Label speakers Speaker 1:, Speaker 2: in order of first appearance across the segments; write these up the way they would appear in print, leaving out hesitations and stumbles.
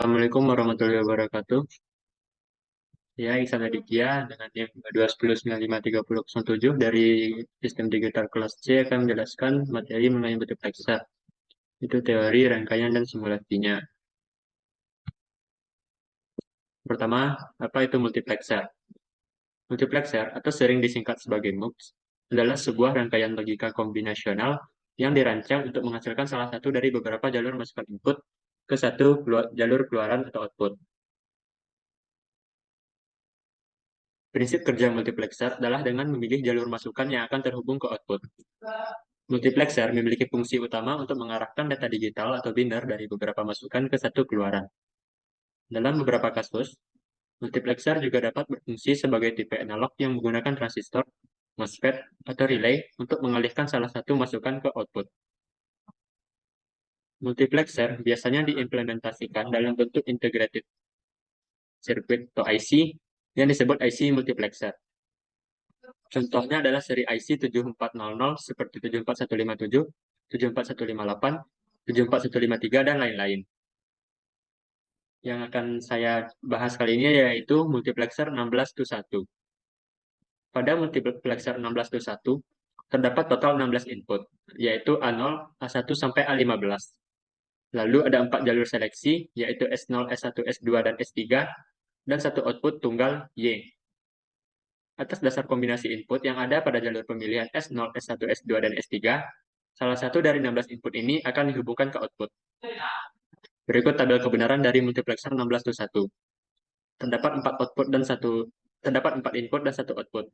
Speaker 1: Assalamualaikum warahmatullahi wabarakatuh. Ya, Ihsan Aditya dengan NIM 210953007 dari Sistem Digital Kelas C akan menjelaskan materi mengenai multiplexer. Itu teori, rangkaian, dan simulasinya. Pertama, apa itu multiplexer? Multiplexer, atau sering disingkat sebagai MUX, adalah sebuah rangkaian logika kombinasional yang dirancang untuk menghasilkan salah satu dari beberapa jalur masukan input ke satu jalur keluaran atau output. Prinsip kerja multiplexer adalah dengan memilih jalur masukan yang akan terhubung ke output. Multiplexer memiliki fungsi utama untuk mengarahkan data digital atau binar dari beberapa masukan ke satu keluaran. Dalam beberapa kasus, multiplexer juga dapat berfungsi sebagai tipe analog yang menggunakan transistor, MOSFET, atau relay untuk mengalihkan salah satu masukan ke output. Multiplexer biasanya diimplementasikan dalam bentuk integrated circuit atau IC yang disebut IC multiplexer. Contohnya adalah seri IC 7400 seperti 74157, 74158, 74153, dan lain-lain. Yang akan saya bahas kali ini yaitu multiplexer 16-1. Pada multiplexer 16-1, terdapat total 16 input, yaitu A0, A1 sampai A15. Lalu ada 4 jalur seleksi, yaitu S0, S1, S2, dan S3, dan satu output tunggal Y. Atas dasar kombinasi input yang ada pada jalur pemilihan S0, S1, S2, dan S3, salah satu dari 16 input ini akan dihubungkan ke output. Berikut tabel kebenaran dari multiplexer 16-1. Terdapat 4 output dan terdapat 4 input dan satu output.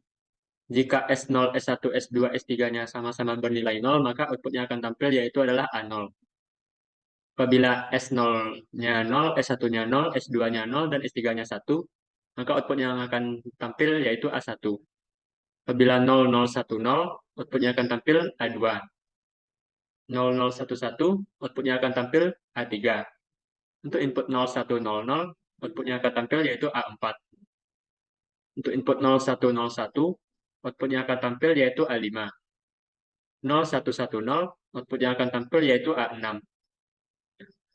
Speaker 1: Jika S0, S1, S2, S3-nya sama-sama bernilai 0, maka outputnya akan tampil yaitu adalah A0. Apabila S0-nya 0, S1-nya 0, S2-nya 0, dan S3-nya 1, maka output yang akan tampil yaitu A1. Apabila 0010, outputnya akan tampil A2. 0011, outputnya akan tampil A3. Untuk input 0100, outputnya akan tampil yaitu A4. Untuk input 0101, outputnya akan tampil yaitu A5. 0110, outputnya akan tampil yaitu A6.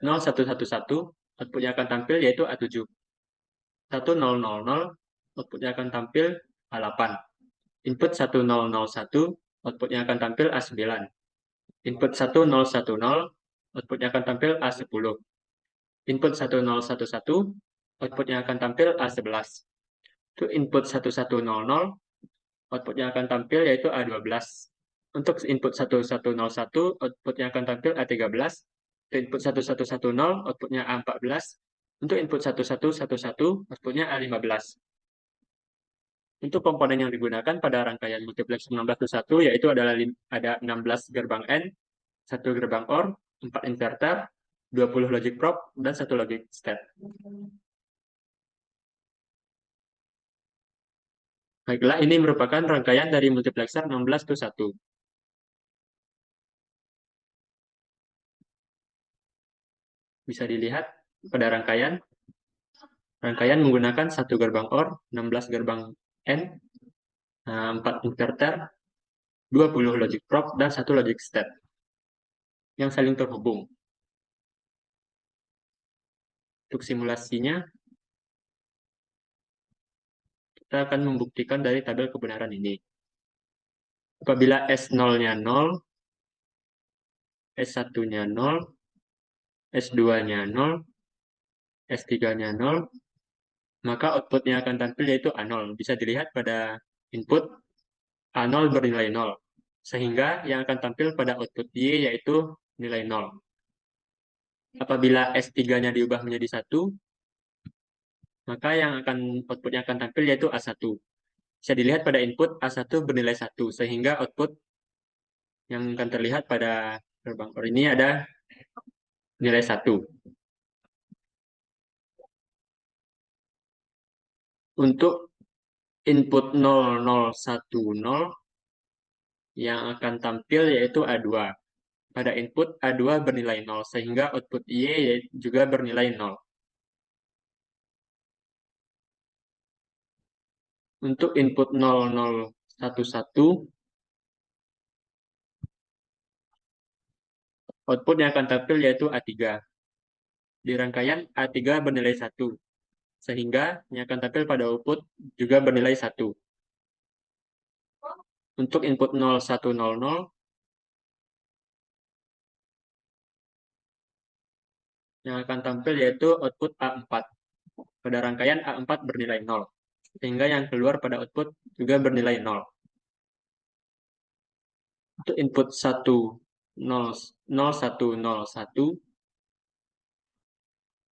Speaker 1: 0111, outputnya akan tampil yaitu A7. 1000, outputnya akan tampil A8. Input 1001, outputnya akan tampil A9. Input 1010, outputnya akan tampil A10. Input 1011, outputnya akan tampil A11. Untuk input 1100, outputnya akan tampil yaitu A12. Untuk input 1101, outputnya akan tampil A13. Untuk input 1110, outputnya A14. Untuk input 1111, outputnya A15. Untuk komponen yang digunakan pada rangkaian multiplex 16-1 yaitu adalah ada 16 gerbang N, 1 gerbang OR, 4 inverter, 20 logic probe, dan 1 logic step. Baiklah, ini merupakan rangkaian dari multiplexer 16-1. Bisa dilihat pada rangkaian. Rangkaian menggunakan 1 gerbang OR, 16 gerbang N, 4 inverter, 20 logic probe, dan 1 logic step yang saling terhubung. Untuk simulasinya, kita akan membuktikan dari tabel kebenaran ini. Apabila S0-nya 0, S1-nya 0, S2-nya 0, S3-nya 0, maka outputnya akan tampil yaitu A0. Bisa dilihat pada input A0 bernilai 0. Sehingga yang akan tampil pada output Y yaitu nilai 0. Apabila S3-nya diubah menjadi 1, maka yang akan outputnya akan tampil yaitu A1. Bisa dilihat pada input A1 bernilai 1, sehingga output yang akan terlihat pada gerbang OR ini ada nilai 1. Untuk input 0010 yang akan tampil yaitu A2. Pada input A2 bernilai 0, sehingga output Y juga bernilai 0. Untuk input 0011, output yang akan tampil yaitu A3. di rangkaian A3 bernilai 1, sehingga yang akan tampil pada output juga bernilai 1. Untuk input 0100, yang akan tampil yaitu output A4. Pada rangkaian A4 bernilai 0, sehingga yang keluar pada output juga bernilai 0. Untuk input 0101,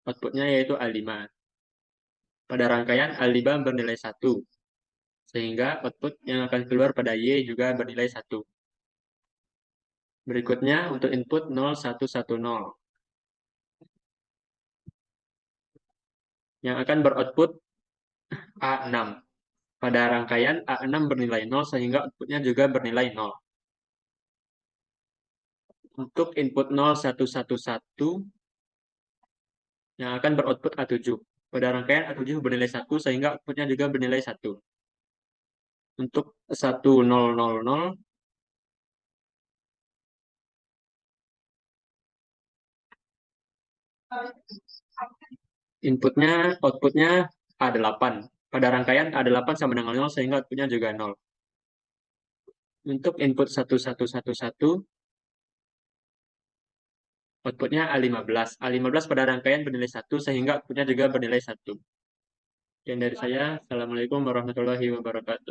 Speaker 1: outputnya yaitu A5. Pada rangkaian A5 bernilai 1, sehingga output yang akan keluar pada Y juga bernilai 1. Berikutnya untuk input 0110, yang akan beroutput A6. Pada rangkaian A6 bernilai 0, sehingga outputnya juga bernilai 0. Untuk input 0111, yang akan beroutput A7. Pada rangkaian A7 bernilai 1, sehingga outputnya juga bernilai 1. Untuk 1000, outputnya A8. Pada rangkaian A8 sama dengan 0, sehingga outputnya juga 0. Untuk input 1111, outputnya A15. A15 pada rangkaian bernilai 1, sehingga outputnya juga bernilai 1. Dan dari saya, Assalamualaikum warahmatullahi wabarakatuh.